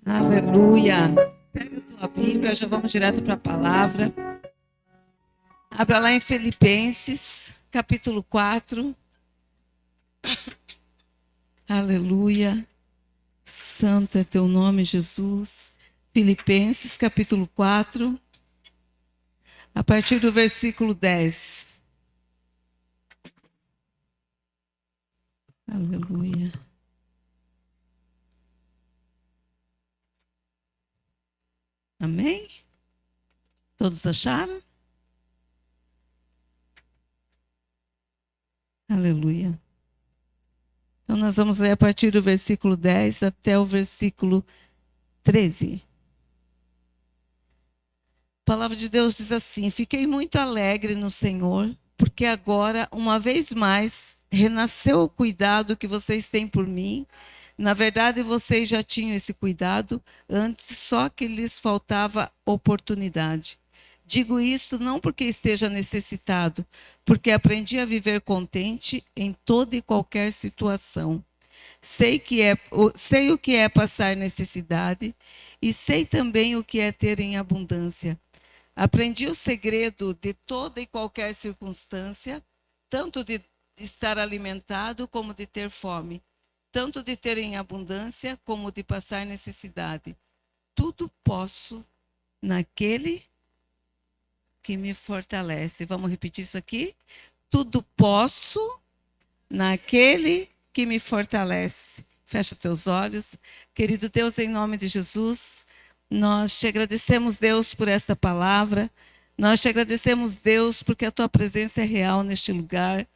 Aleluia. Pega a tua Bíblia, já vamos direto para a palavra. Abra lá em Filipenses, capítulo 4. Aleluia. Santo é teu nome, Jesus. Filipenses, capítulo 4, a partir do versículo 10. Aleluia. Amém? Todos acharam? Aleluia. Então, nós vamos ler a partir do versículo 10 até o versículo 13. A palavra de Deus diz assim: fiquei muito alegre no Senhor, porque agora, uma vez mais, renasceu o cuidado que vocês têm por mim. Na verdade, vocês já tinham esse cuidado antes, só que lhes faltava oportunidade. Digo isto não porque esteja necessitado, porque aprendi a viver contente em toda e qualquer situação. Sei o que é passar necessidade e sei também o que é ter em abundância. Aprendi o segredo de toda e qualquer circunstância, tanto de estar alimentado como de ter fome, tanto de ter em abundância como de passar necessidade. Tudo posso naquele que me fortalece. Vamos repetir isso aqui? Tudo posso naquele que me fortalece. Fecha teus olhos. Querido Deus, em nome de Jesus, nós te agradecemos, Deus, por esta palavra. Nós te agradecemos, Deus, porque a tua presença é real neste lugar.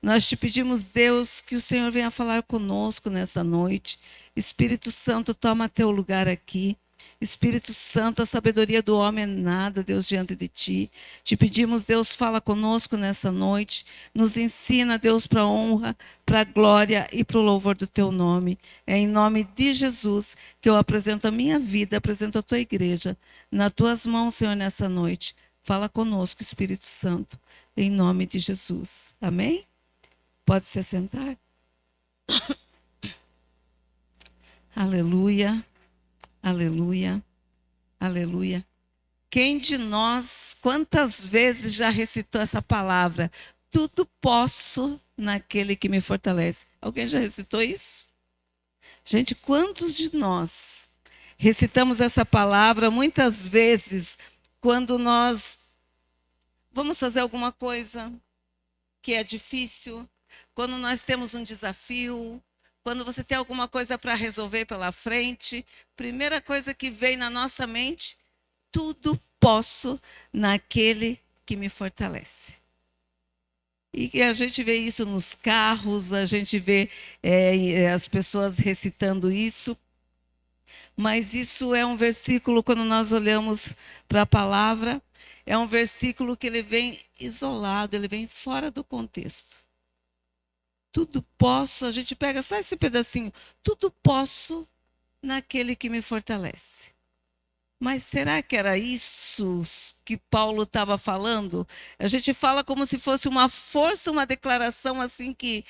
Nós te pedimos, Deus, que o Senhor venha falar conosco nessa noite. Espírito Santo, toma teu lugar aqui. Espírito Santo, a sabedoria do homem é nada, Deus, diante de ti. Te pedimos, Deus, fala conosco nessa noite. Nos ensina, Deus, para a honra, para a glória e para o louvor do teu nome. É em nome de Jesus que eu apresento a minha vida, apresento a tua igreja. Nas tuas mãos, Senhor, nessa noite. Fala conosco, Espírito Santo, em nome de Jesus. Amém? Pode se sentar. Aleluia, aleluia, aleluia. Quem de nós, quantas vezes já recitou essa palavra? Tudo posso naquele que me fortalece. Alguém já recitou isso? Gente, quantos de nós recitamos essa palavra muitas vezes quando nós vamos fazer alguma coisa que é difícil, quando nós temos um desafio, quando você tem alguma coisa para resolver pela frente, primeira coisa que vem na nossa mente, tudo posso naquele que me fortalece. E a gente vê isso nos carros, a gente vê as pessoas recitando isso, mas isso é um versículo, quando nós olhamos para a palavra, é um versículo que ele vem isolado, ele vem fora do contexto. Tudo posso, a gente pega só esse pedacinho, tudo posso naquele que me fortalece. Mas será que era isso que Paulo estava falando? A gente fala como se fosse uma força, uma declaração assim que,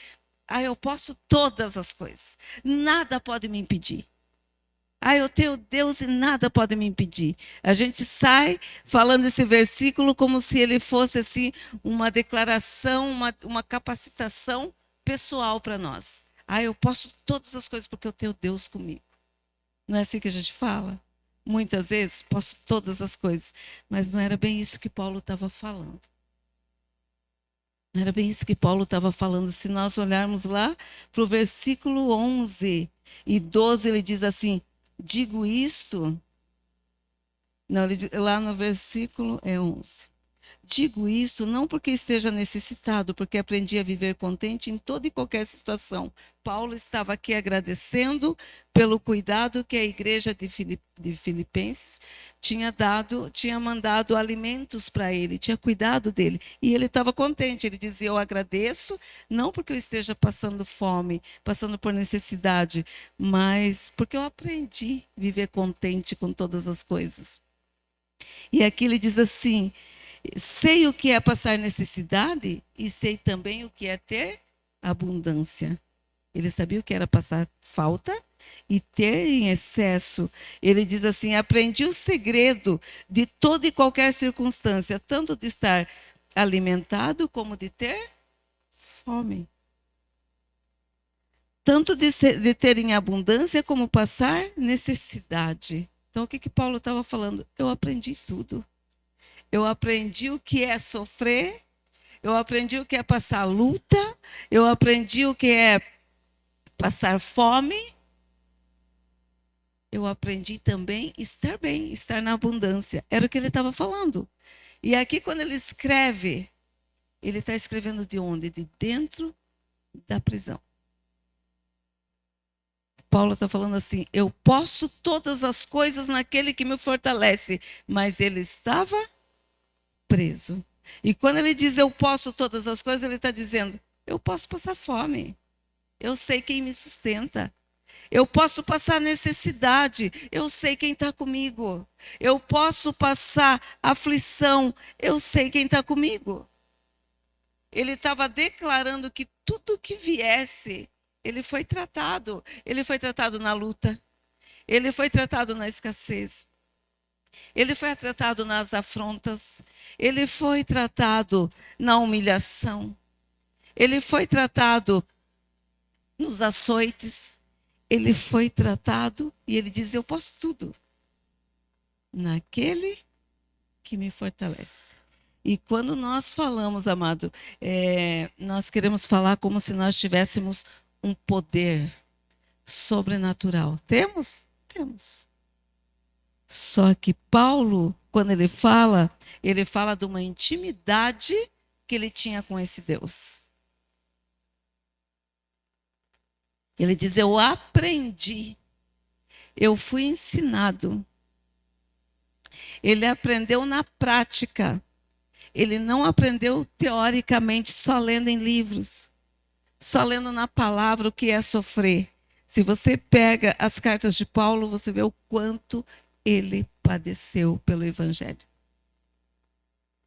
eu posso todas as coisas, nada pode me impedir. Eu tenho Deus e nada pode me impedir. A gente sai falando esse versículo como se ele fosse assim uma declaração, uma capacitação pessoal para nós. Eu posso todas as coisas porque eu tenho Deus comigo. Não é assim que a gente fala? Muitas vezes, posso todas as coisas. Mas não era bem isso que Paulo estava falando. Não era bem isso que Paulo estava falando. Se nós olharmos lá para o versículo 11 e 12, ele diz assim, digo isto... Não, lá no versículo 11. Digo isso não porque esteja necessitado, porque aprendi a viver contente em toda e qualquer situação. Paulo estava aqui agradecendo pelo cuidado que a igreja de Filipenses tinha mandado alimentos para ele, tinha cuidado dele. E ele estava contente, ele dizia, eu agradeço, não porque eu esteja passando fome, passando por necessidade, mas porque eu aprendi a viver contente com todas as coisas. E aqui ele diz assim, sei o que é passar necessidade e sei também o que é ter abundância. Ele sabia o que era passar falta e ter em excesso. Ele diz assim: aprendi o segredo de toda e qualquer circunstância, tanto de estar alimentado como de ter fome. Tanto de ter em abundância como passar necessidade. Então, o que Paulo estava falando? Eu aprendi tudo. Eu aprendi o que é sofrer, eu aprendi o que é passar luta, eu aprendi o que é passar fome, eu aprendi também estar bem, estar na abundância. Era o que ele estava falando. E aqui, quando ele escreve, ele está escrevendo de onde? De dentro da prisão. Paulo está falando assim: eu posso todas as coisas naquele que me fortalece, mas ele estava preso. E quando ele diz eu posso todas as coisas, ele está dizendo: eu posso passar fome, eu sei quem me sustenta. Eu posso passar necessidade, eu sei quem está comigo. Eu posso passar aflição, eu sei quem está comigo. Ele estava declarando que tudo que viesse, ele foi tratado. Ele foi tratado na luta, ele foi tratado na escassez, ele foi tratado nas afrontas, ele foi tratado na humilhação, ele foi tratado nos açoites, ele foi tratado e ele diz: eu posso tudo naquele que me fortalece. E quando nós falamos, amado, nós queremos falar como se nós tivéssemos um poder sobrenatural. Temos? Temos. Só que Paulo, quando ele fala de uma intimidade que ele tinha com esse Deus. Ele diz: eu aprendi, eu fui ensinado. Ele aprendeu na prática. Ele não aprendeu teoricamente, só lendo em livros, só lendo na palavra o que é sofrer. Se você pega as cartas de Paulo, você vê o quanto ele padeceu pelo Evangelho.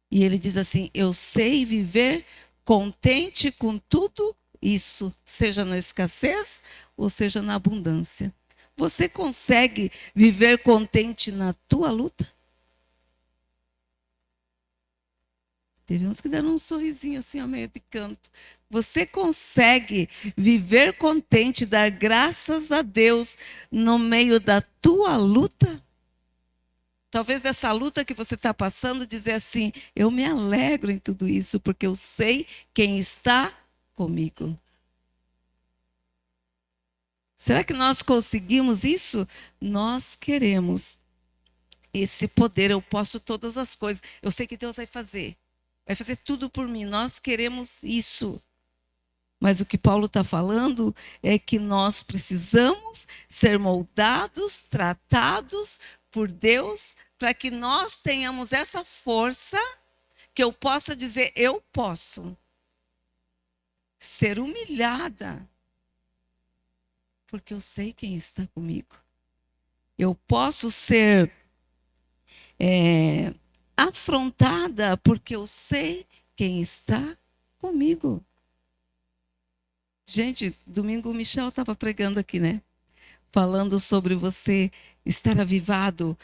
E ele diz assim: eu sei viver contente com tudo isso, seja na escassez ou seja na abundância. Você consegue viver contente na tua luta? Teve uns que deram um sorrisinho assim ao meio de canto. Você consegue viver contente, dar graças a Deus no meio da tua luta? Talvez dessa luta que você está passando, dizer assim: eu me alegro em tudo isso, porque eu sei quem está comigo. Será que nós conseguimos isso? Nós queremos esse poder. Eu posso todas as coisas. Eu sei que Deus vai fazer tudo por mim. Nós queremos isso. Mas o que Paulo está falando é que nós precisamos ser moldados, tratados por Deus, para que nós tenhamos essa força, que eu possa dizer: eu posso ser humilhada, porque eu sei quem está comigo. Eu posso ser afrontada, porque eu sei quem está comigo. Gente, domingo o Michel estava pregando aqui, né? Falando sobre você estar avivado.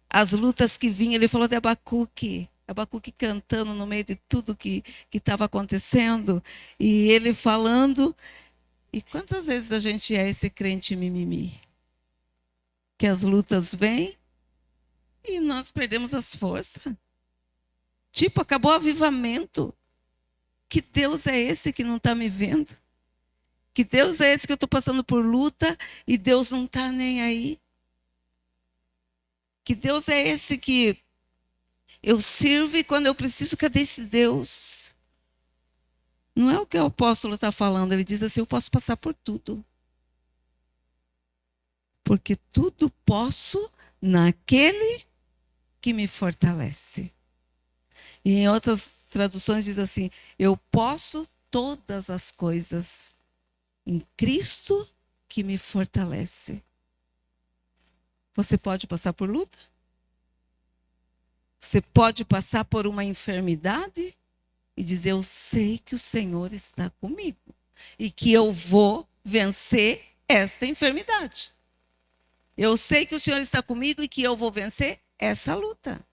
As lutas que vinham, ele falou de Abacuque. Abacuque cantando no meio de tudo que estava acontecendo. E ele falando. E quantas vezes a gente é esse crente mimimi? Que as lutas vêm e nós perdemos as forças. Tipo, acabou o avivamento. Que Deus é esse que não está me vendo? Que Deus é esse que eu estou passando por luta e Deus não está nem aí? Que Deus é esse que eu sirvo e quando eu preciso, cadê esse Deus? Não é o que o apóstolo está falando. Ele diz assim: eu posso passar por tudo. Porque tudo posso naquele que me fortalece. E em outras traduções diz assim: eu posso todas as coisas em Cristo que me fortalece. Você pode passar por luta? Você pode passar por uma enfermidade e dizer: eu sei que o Senhor está comigo e que eu vou vencer esta enfermidade. Eu sei que o Senhor está comigo e que eu vou vencer essa luta.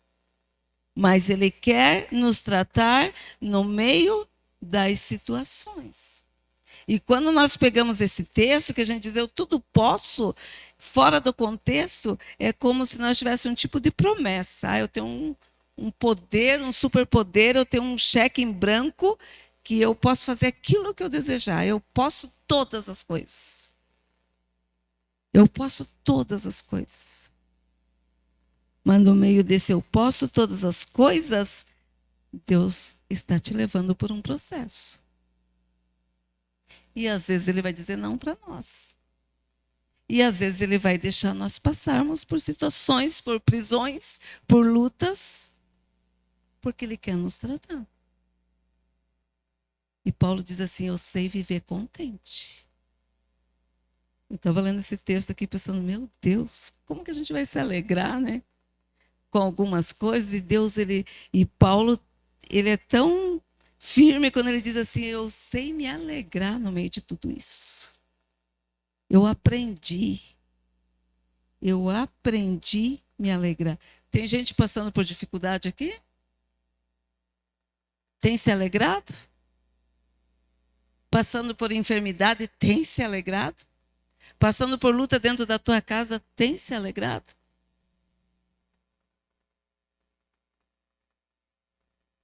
Mas Ele quer nos tratar no meio das situações. E quando nós pegamos esse texto, que a gente diz, eu tudo posso, fora do contexto, é como se nós tivéssemos um tipo de promessa. Eu tenho um poder, um superpoder, eu tenho um cheque em branco, que eu posso fazer aquilo que eu desejar. Eu posso todas as coisas. Eu posso todas as coisas. Mas no meio desse eu posso todas as coisas, Deus está te levando por um processo. E às vezes Ele vai dizer não para nós. E às vezes Ele vai deixar nós passarmos por situações, por prisões, por lutas, porque Ele quer nos tratar. E Paulo diz assim, eu sei viver contente. Eu estava lendo esse texto aqui pensando, meu Deus, como que a gente vai se alegrar, né? Com algumas coisas, e Deus, e Paulo, ele é tão firme quando ele diz assim, eu sei me alegrar no meio de tudo isso. Eu aprendi me alegrar. Tem gente passando por dificuldade aqui? Tem se alegrado? Passando por enfermidade, tem se alegrado? Passando por luta dentro da tua casa, tem se alegrado?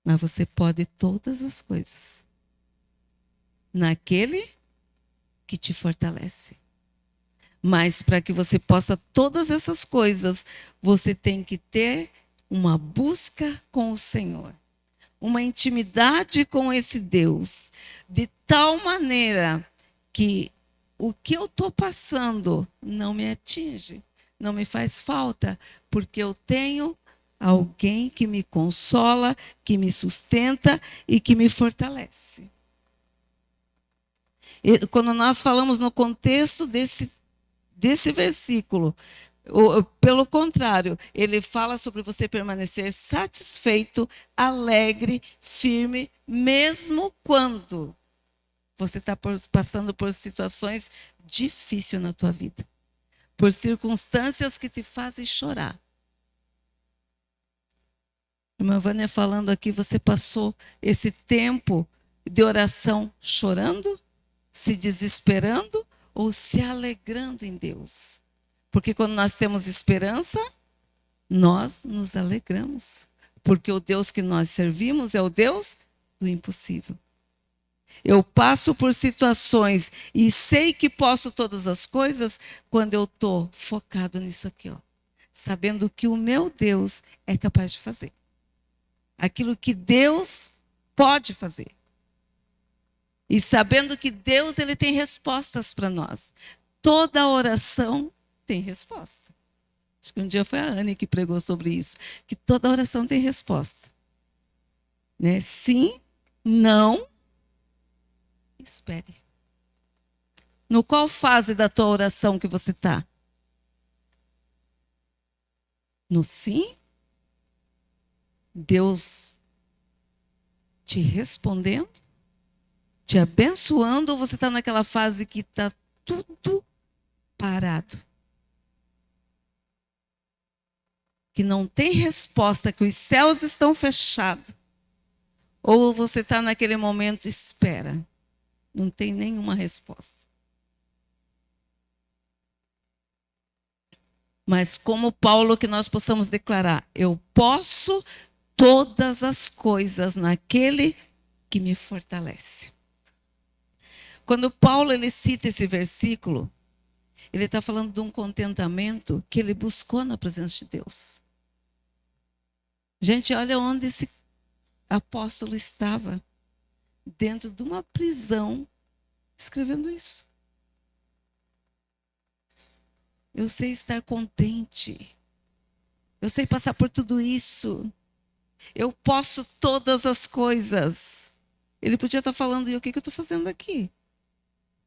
Mas você pode todas as coisas naquele que te fortalece. Mas para que você possa todas essas coisas, você tem que ter uma busca com o Senhor. Uma intimidade com esse Deus. De tal maneira que o que eu estou passando não me atinge, não me faz falta, porque eu tenho alguém que me consola, que me sustenta e que me fortalece. E quando nós falamos no contexto desse versículo, pelo contrário, ele fala sobre você permanecer satisfeito, alegre, firme, mesmo quando você está passando por situações difíceis na tua vida, por circunstâncias que te fazem chorar. Irmã Vânia falando aqui, você passou esse tempo de oração chorando, se desesperando ou se alegrando em Deus? Porque quando nós temos esperança, nós nos alegramos. Porque o Deus que nós servimos é o Deus do impossível. Eu passo por situações e sei que posso todas as coisas quando eu estou focado nisso aqui, ó, sabendo que o meu Deus é capaz de fazer. Aquilo que Deus pode fazer. E sabendo que Deus ele tem respostas para nós. Toda oração tem resposta. Acho que um dia foi a Anne que pregou sobre isso. Que toda oração tem resposta. Né? Sim, não, espere. No qual fase da tua oração que você está? No sim? Deus te respondendo? Te abençoando? Ou você está naquela fase que está tudo parado? Que não tem resposta, que os céus estão fechados? Ou você está naquele momento, espera, não tem nenhuma resposta. Mas como Paulo, que nós possamos declarar, eu posso todas as coisas naquele que me fortalece. Quando Paulo ele cita esse versículo, ele está falando de um contentamento que ele buscou na presença de Deus. Gente, olha onde esse apóstolo estava, dentro de uma prisão, escrevendo isso. Eu sei estar contente. Eu sei passar por tudo isso. Eu posso todas as coisas. Ele podia estar falando, e o que eu estou fazendo aqui?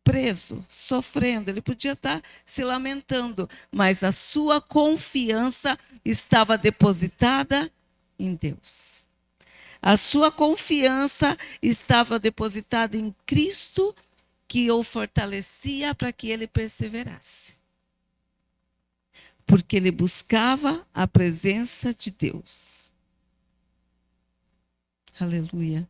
Preso, sofrendo. Ele podia estar se lamentando. Mas a sua confiança estava depositada em Deus. A sua confiança estava depositada em Cristo, que o fortalecia para que ele perseverasse. Porque ele buscava a presença de Deus. Aleluia.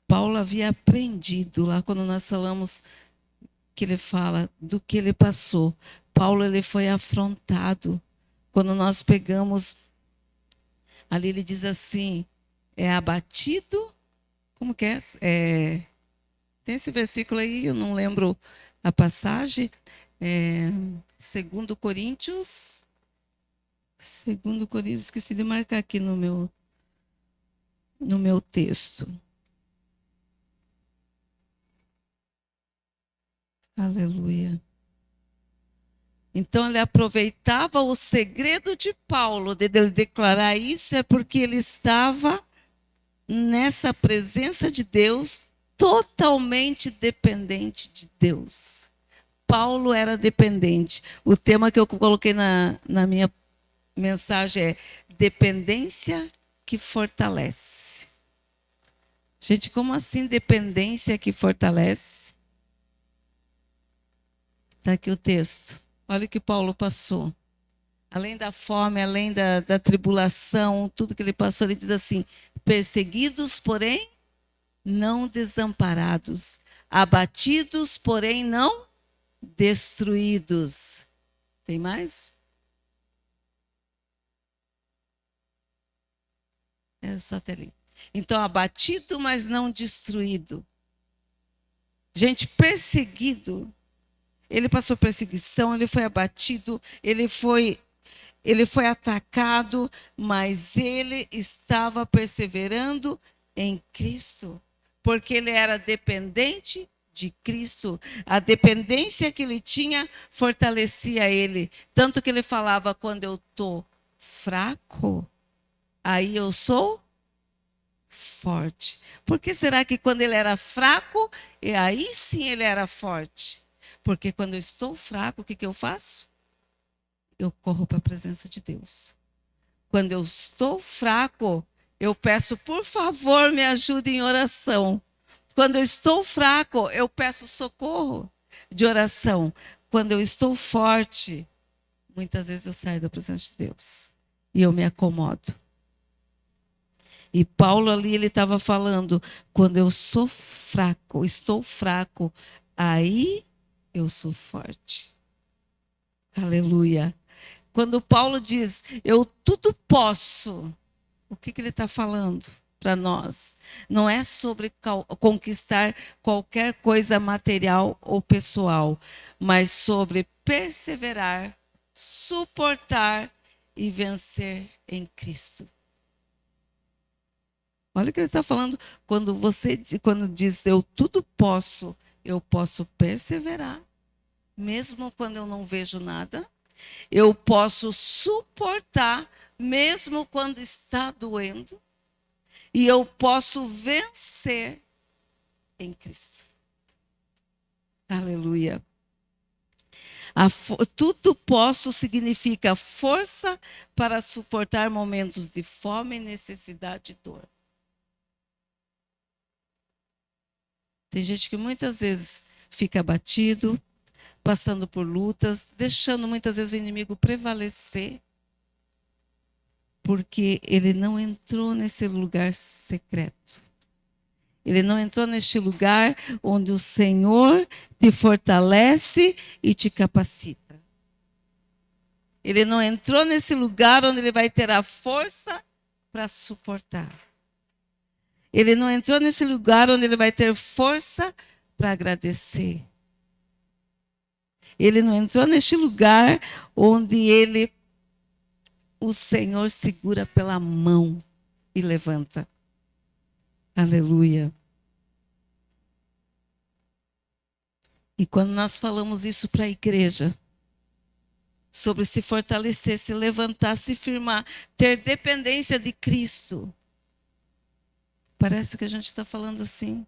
Paulo havia aprendido lá quando nós falamos que ele fala do que ele passou. Paulo ele foi afrontado. Quando nós pegamos ali ele diz assim, é abatido, como que é? Tem esse versículo aí, eu não lembro a passagem, 2 Coríntios, esqueci de marcar aqui no meu texto. Aleluia. Então ele aproveitava o segredo de Paulo, de ele declarar isso, é porque ele estava nessa presença de Deus, totalmente dependente de Deus. Paulo era dependente. O tema que eu coloquei na minha mensagem é dependência que fortalece. Gente, como assim dependência que fortalece? Está aqui o texto. Olha o que Paulo passou. Além da fome, além da tribulação, tudo que ele passou, ele diz assim: perseguidos, porém, não desamparados. Abatidos, porém, não destruídos. Tem mais? É só até ali. Então, abatido, mas não destruído. Gente, perseguido. Ele passou perseguição, ele foi abatido, ele foi atacado, mas ele estava perseverando em Cristo, porque ele era dependente de Cristo. A dependência que ele tinha fortalecia ele, tanto que ele falava: quando eu estou fraco, aí eu sou forte. Por que será que quando ele era fraco, e aí sim ele era forte? Porque quando eu estou fraco, o que eu faço? Eu corro para a presença de Deus. Quando eu estou fraco, eu peço: por favor, me ajude em oração. Quando eu estou fraco, eu peço socorro de oração. Quando eu estou forte, muitas vezes eu saio da presença de Deus e eu me acomodo. E Paulo ali, ele estava falando: quando eu sou fraco, estou fraco, aí eu sou forte. Aleluia. Quando Paulo diz, eu tudo posso, o que ele está falando para nós? Não é sobre conquistar qualquer coisa material ou pessoal, mas sobre perseverar, suportar e vencer em Cristo. Olha o que ele está falando. Quando diz, eu tudo posso, eu posso perseverar, mesmo quando eu não vejo nada. Eu posso suportar, mesmo quando está doendo. E eu posso vencer em Cristo. Aleluia. Tudo posso significa força para suportar momentos de fome, necessidade e dor. Tem gente que muitas vezes fica abatido, passando por lutas, deixando muitas vezes o inimigo prevalecer, porque ele não entrou nesse lugar secreto. Ele não entrou neste lugar onde o Senhor te fortalece e te capacita. Ele não entrou nesse lugar onde ele vai ter a força para suportar. Ele não entrou nesse lugar onde ele vai ter força para agradecer. Ele não entrou neste lugar onde o Senhor segura pela mão e levanta. Aleluia. E quando nós falamos isso para a igreja, sobre se fortalecer, se levantar, se firmar, ter dependência de Cristo, parece que a gente está falando assim,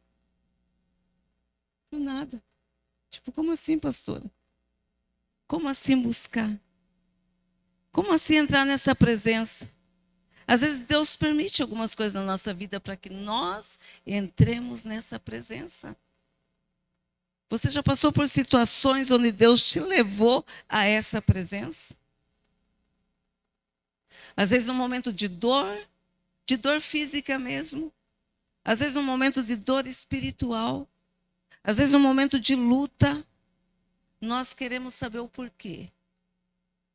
por nada. Tipo, como assim, pastora? Como assim buscar? Como assim entrar nessa presença? Às vezes Deus permite algumas coisas na nossa vida para que nós entremos nessa presença. Você já passou por situações onde Deus te levou a essa presença? Às vezes num momento de dor física mesmo. Às vezes num momento de dor espiritual. Às vezes num momento de luta. Nós queremos saber o porquê.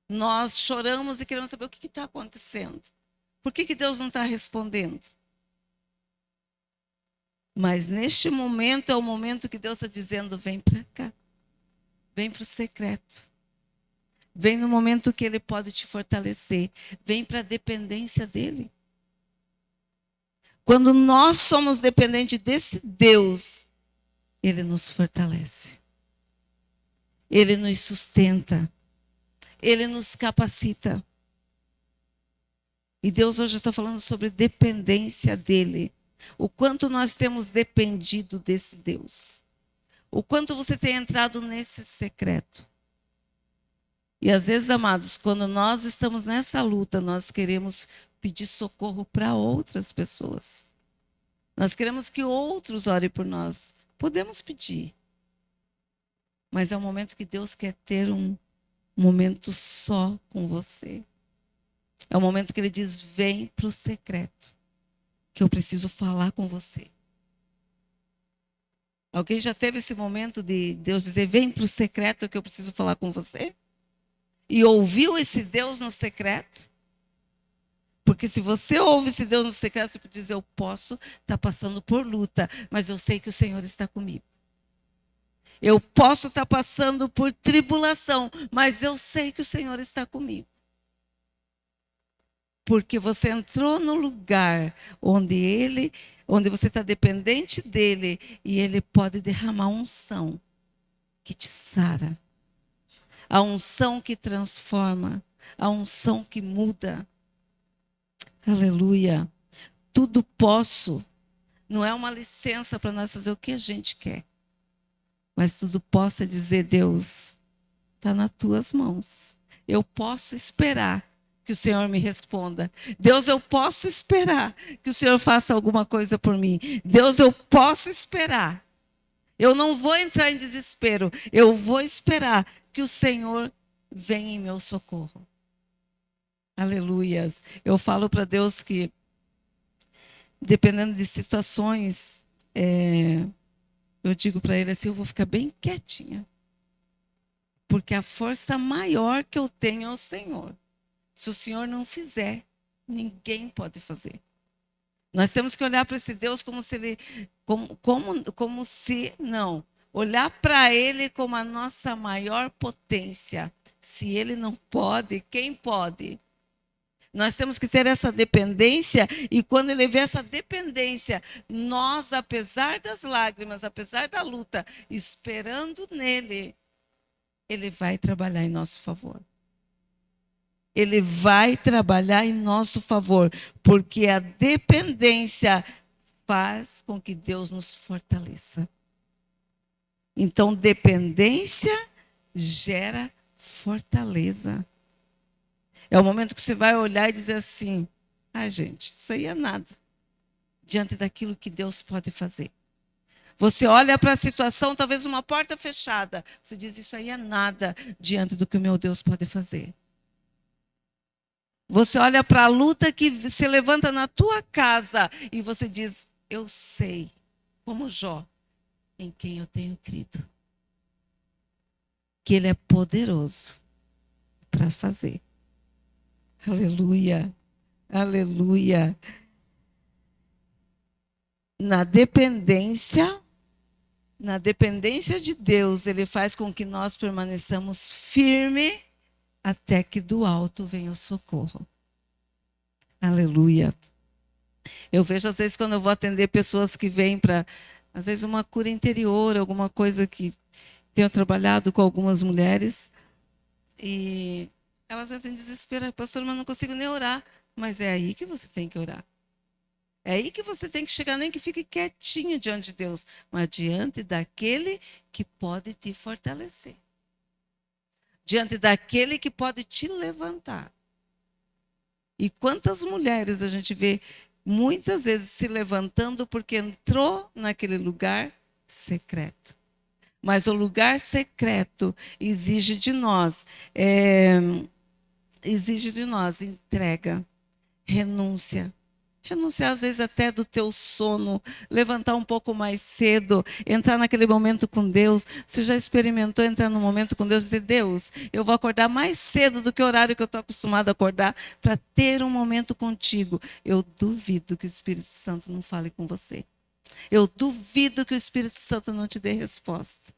Nós choramos e queremos saber o que está acontecendo. Por que Deus não está respondendo? Mas neste momento é o momento que Deus está dizendo, vem para cá. Vem para o secreto. Vem no momento que Ele pode te fortalecer. Vem para a dependência dEle. Quando nós somos dependentes desse Deus, Ele nos fortalece. Ele nos sustenta. Ele nos capacita. E Deus hoje está falando sobre dependência dEle. O quanto nós temos dependido desse Deus. O quanto você tem entrado nesse secreto. E às vezes, amados, quando nós estamos nessa luta, nós queremos pedir socorro para outras pessoas. Nós queremos que outros orem por nós. Podemos pedir. Mas é um momento que Deus quer ter um momento só com você. É o momento que Ele diz, vem para o secreto. Que eu preciso falar com você. Alguém já teve esse momento de Deus dizer, vem para o secreto que eu preciso falar com você? E ouviu esse Deus no secreto? Porque se você ouve esse Deus no secreto, você pode dizer, eu posso estar passando por luta, mas eu sei que o Senhor está comigo. Eu posso estar passando por tribulação, mas eu sei que o Senhor está comigo. Porque você entrou no lugar onde você está dependente dele e ele pode derramar unção que te sara. A unção que transforma, a unção que muda. Aleluia. Tudo posso. Não é uma licença para nós fazer o que a gente quer. Mas tudo posso é dizer, Deus, está nas tuas mãos. Eu posso esperar que o Senhor me responda. Deus, eu posso esperar que o Senhor faça alguma coisa por mim. Deus, eu posso esperar. Eu não vou entrar em desespero. Eu vou esperar que o Senhor venha em meu socorro. Aleluias. Eu falo para Deus que, dependendo de situações, eu digo para Ele assim, eu vou ficar bem quietinha. Porque a força maior que eu tenho é o Senhor. Se o Senhor não fizer, ninguém pode fazer. Nós temos que olhar para esse Deus como se Ele, não, olhar para Ele como a nossa maior potência. Se Ele não pode, quem pode? Nós temos que ter essa dependência e quando Ele vê essa dependência, nós, apesar das lágrimas, apesar da luta, esperando nele, Ele vai trabalhar em nosso favor. Ele vai trabalhar em nosso favor, porque a dependência faz com que Deus nos fortaleça. Então, dependência gera fortaleza. É o momento que você vai olhar e dizer assim, gente, isso aí é nada, diante daquilo que Deus pode fazer. Você olha para a situação, talvez uma porta fechada, você diz, isso aí é nada, diante do que o meu Deus pode fazer. Você olha para a luta que se levanta na tua casa e você diz, eu sei, como Jó, em quem eu tenho crido. Que Ele é poderoso para fazer. Aleluia, aleluia. Na dependência de Deus, Ele faz com que nós permaneçamos firmes até que do alto venha o socorro. Aleluia. Eu vejo às vezes quando eu vou atender pessoas que vêm para, às vezes uma cura interior, alguma coisa que tenho trabalhado com algumas mulheres e elas entram em desespero, pastor, mas não consigo nem orar. Mas é aí que você tem que orar. É aí que você tem que chegar, nem que fique quietinho diante de Deus, mas diante daquele que pode te fortalecer. Diante daquele que pode te levantar. E quantas mulheres a gente vê muitas vezes se levantando porque entrou naquele lugar secreto. Mas o lugar secreto exige de nós entrega, renúncia. Renunciar, às vezes, até do teu sono, levantar um pouco mais cedo, entrar naquele momento com Deus. Você já experimentou entrar num momento com Deus e dizer, Deus, eu vou acordar mais cedo do que o horário que eu estou acostumado a acordar para ter um momento contigo. Eu duvido que o Espírito Santo não fale com você. Eu duvido que o Espírito Santo não te dê resposta.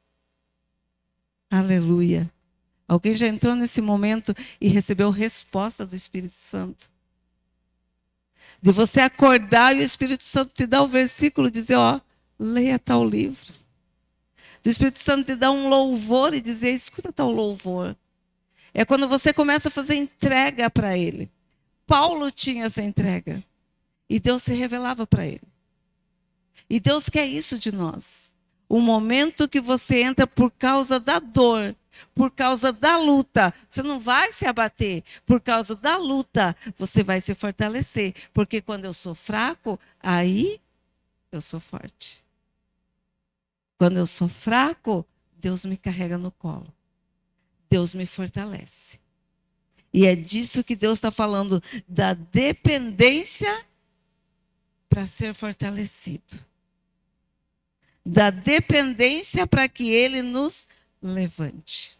Aleluia. Alguém já entrou nesse momento e recebeu resposta do Espírito Santo? De você acordar e o Espírito Santo te dá o versículo e dizer, ó, leia tal livro. Do Espírito Santo te dá um louvor e dizer, escuta tal louvor. É quando você começa a fazer entrega para ele. Paulo tinha essa entrega. E Deus se revelava para ele. E Deus quer isso de nós. O momento que você entra por causa da dor, por causa da luta, você não vai se abater. Por causa da luta, você vai se fortalecer. Porque quando eu sou fraco, aí eu sou forte. Quando eu sou fraco, Deus me carrega no colo. Deus me fortalece. E é disso que Deus está falando, da dependência para ser fortalecido. Da dependência para que Ele nos levante.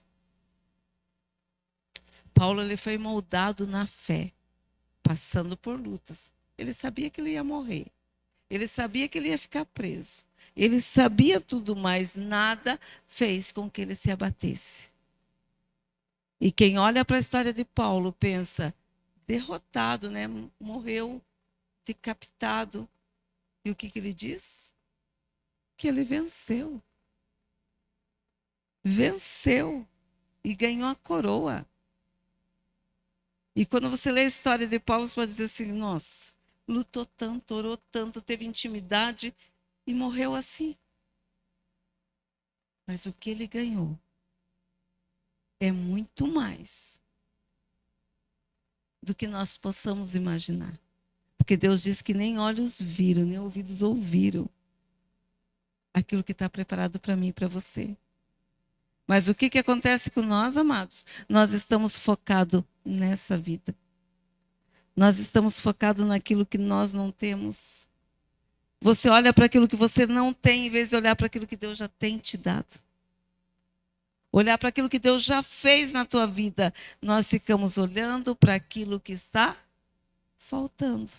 Paulo ele foi moldado na fé, passando por lutas. Ele sabia que ele ia morrer. Ele sabia que ele ia ficar preso. Ele sabia tudo, mas nada fez com que ele se abatesse. E quem olha para a história de Paulo pensa, derrotado, né? Morreu, decapitado. E o que ele diz? Que ele venceu. Venceu e ganhou a coroa. E quando você lê a história de Paulo, você pode dizer assim, nossa, lutou tanto, orou tanto, teve intimidade e morreu assim. Mas o que ele ganhou é muito mais do que nós possamos imaginar. Porque Deus diz que nem olhos viram, nem ouvidos ouviram aquilo que está preparado para mim e para você. Mas o que acontece com nós, amados? Nós estamos focados nessa vida. Nós estamos focados naquilo que nós não temos. Você olha para aquilo que você não tem, em vez de olhar para aquilo que Deus já tem te dado. Olhar para aquilo que Deus já fez na tua vida. Nós ficamos olhando para aquilo que está faltando.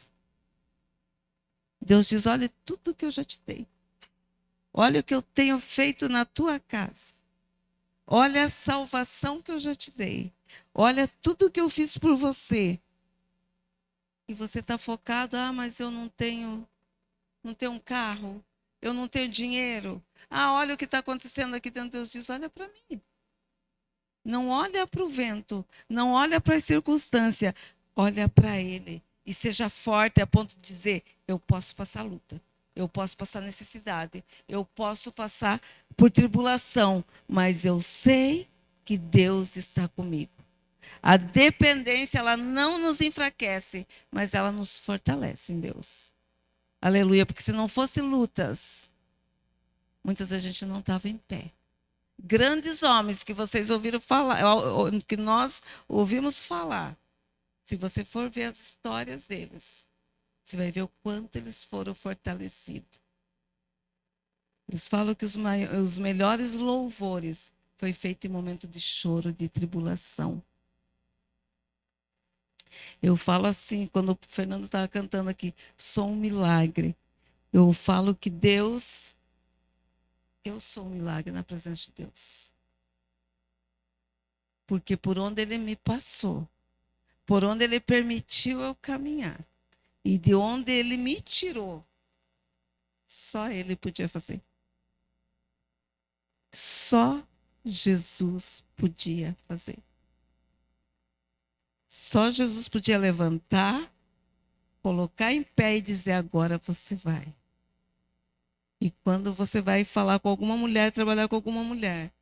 Deus diz, olha tudo que eu já te dei. Olha o que eu tenho feito na tua casa. Olha a salvação que eu já te dei. Olha tudo que eu fiz por você. E você está focado, mas eu não tenho um carro, eu não tenho dinheiro. Olha o que está acontecendo aqui dentro. Deus diz, olha para mim. Não olha para o vento, não olha para a circunstância, olha para Ele. E seja forte a ponto de dizer, eu posso passar luta. Eu posso passar necessidade, eu posso passar por tribulação, mas eu sei que Deus está comigo. A dependência, ela não nos enfraquece, mas ela nos fortalece em Deus. Aleluia, porque se não fosse lutas, muitas vezes a gente não estava em pé. Grandes homens que vocês ouviram falar, que nós ouvimos falar, se você for ver as histórias deles, você vai ver o quanto eles foram fortalecidos. Eles falam que os melhores louvores foi feito em momento de choro, de tribulação. Eu falo assim, quando o Fernando estava cantando aqui, sou um milagre. Eu falo que Deus, eu sou um milagre na presença de Deus. Porque por onde Ele me passou, por onde Ele permitiu eu caminhar, e de onde Ele me tirou, só Ele podia fazer. Só Jesus podia fazer. Só Jesus podia levantar, colocar em pé e dizer, agora você vai. E quando você vai falar com alguma mulher, trabalhar com alguma mulher,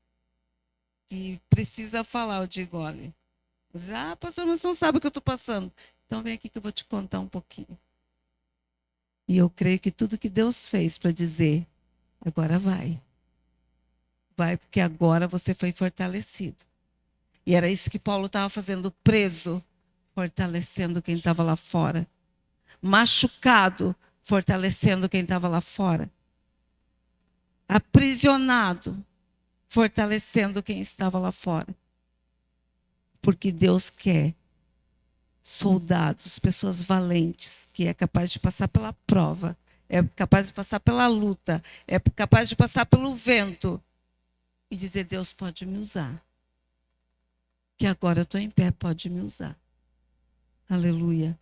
que precisa falar, eu digo, olha, pastor, mas você não sabe o que eu estou passando. Então vem aqui que eu vou te contar um pouquinho. E eu creio que tudo que Deus fez para dizer, agora vai. Vai, porque agora você foi fortalecido. E era isso que Paulo estava fazendo, preso, fortalecendo quem estava lá fora. Machucado, fortalecendo quem estava lá fora. Aprisionado, fortalecendo quem estava lá fora. Porque Deus quer soldados, pessoas valentes, que é capaz de passar pela prova, é capaz de passar pela luta, é capaz de passar pelo vento e dizer: Deus pode me usar. Que agora eu estou em pé, pode me usar. Aleluia.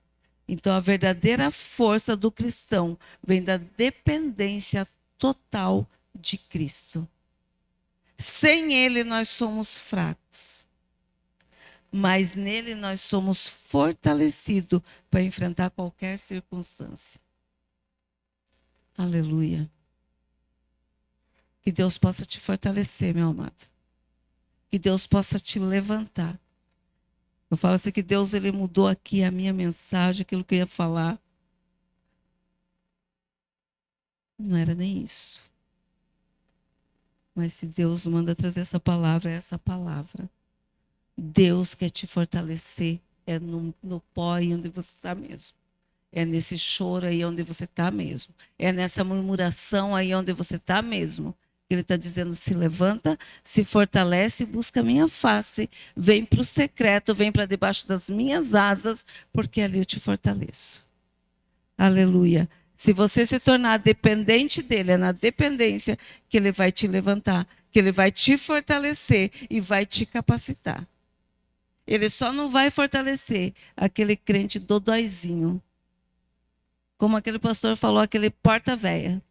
Então a verdadeira força do cristão vem da dependência total de Cristo. Sem Ele nós somos fracos. Mas nele nós somos fortalecidos para enfrentar qualquer circunstância. Aleluia. Que Deus possa te fortalecer, meu amado. Que Deus possa te levantar. Eu falo assim que Deus ele mudou aqui a minha mensagem, aquilo que eu ia falar. Não era nem isso. Mas se Deus manda trazer essa palavra, é essa palavra. Deus quer te fortalecer. É no pó aí onde você está mesmo. É nesse choro aí onde você está mesmo. É nessa murmuração aí onde você está mesmo. Ele está dizendo: se levanta, se fortalece, busca a minha face. Vem para o secreto, vem para debaixo das minhas asas, porque ali eu te fortaleço. Aleluia. Se você se tornar dependente dele, é na dependência que ele vai te levantar, que ele vai te fortalecer e vai te capacitar. Ele só não vai fortalecer aquele crente dodóizinho. Como aquele pastor falou, aquele porta-véia.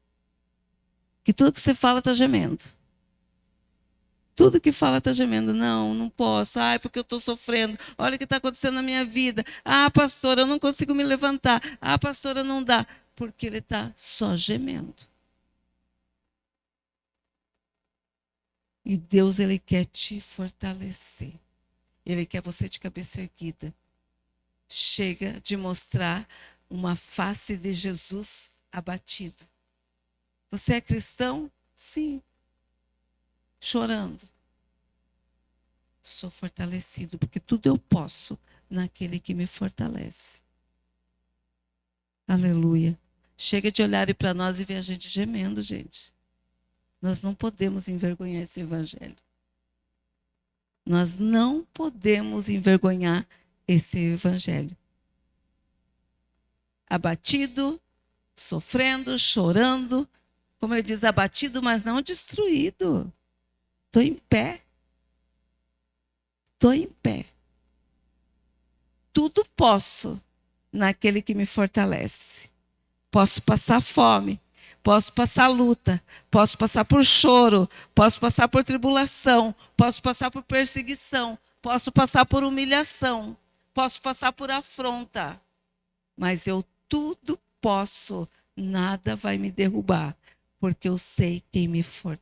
Que tudo que você fala está gemendo. Tudo que fala está gemendo. Não, não posso. Ai, porque eu estou sofrendo. Olha o que está acontecendo na minha vida. Ah, pastora, eu não consigo me levantar. Ah, pastora, não dá. Porque ele está só gemendo. E Deus, ele quer te fortalecer. Ele quer você de cabeça erguida. Chega de mostrar uma face de Jesus abatido. Você é cristão? Sim. Chorando. Sou fortalecido, porque tudo eu posso naquele que me fortalece. Aleluia. Chega de olharem para nós e ver a gente gemendo, gente. Nós não podemos envergonhar esse evangelho. Nós não podemos envergonhar esse evangelho. Abatido, sofrendo, chorando, como ele diz, abatido, mas não destruído. Estou em pé. Estou em pé. Tudo posso naquele que me fortalece. Posso passar fome, posso passar luta, posso passar por choro, posso passar por tribulação, posso passar por perseguição, posso passar por humilhação, posso passar por afronta. Mas eu tudo posso, nada vai me derrubar, porque eu sei quem me fortalece.